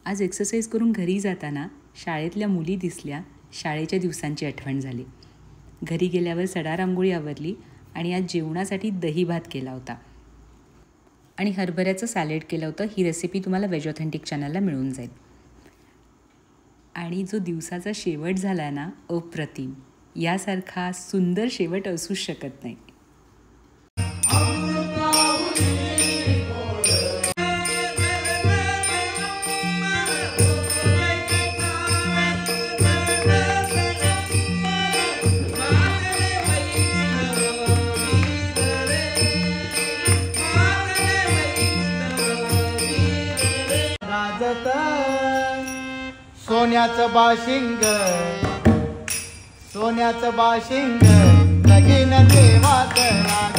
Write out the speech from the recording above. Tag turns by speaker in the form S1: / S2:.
S1: आज एक्सरसाइज करून घरी जाताना शाळेतल्या मुली दिसल्या. शाळेच्या दिवसांची आठवण झाली. घरी गेल्यावर सडा रांगोळी आवरली आणि आज जेवणासाठी दही भात केला होता आणि हरभऱ्याचं सॅलेड केलं होतं. ही रेसिपी तुम्हाला वेज ऑथेंटिक चॅनलला मिळून जाईल. आणि जो दिवसाचा शेवट झाला ना, अप्रतिम. यासारखा सुंदर शेवट असूच शकत नाही.
S2: सोन्याचं बाशिंग, सोन्याचं बाशिंग लगीन देवाचं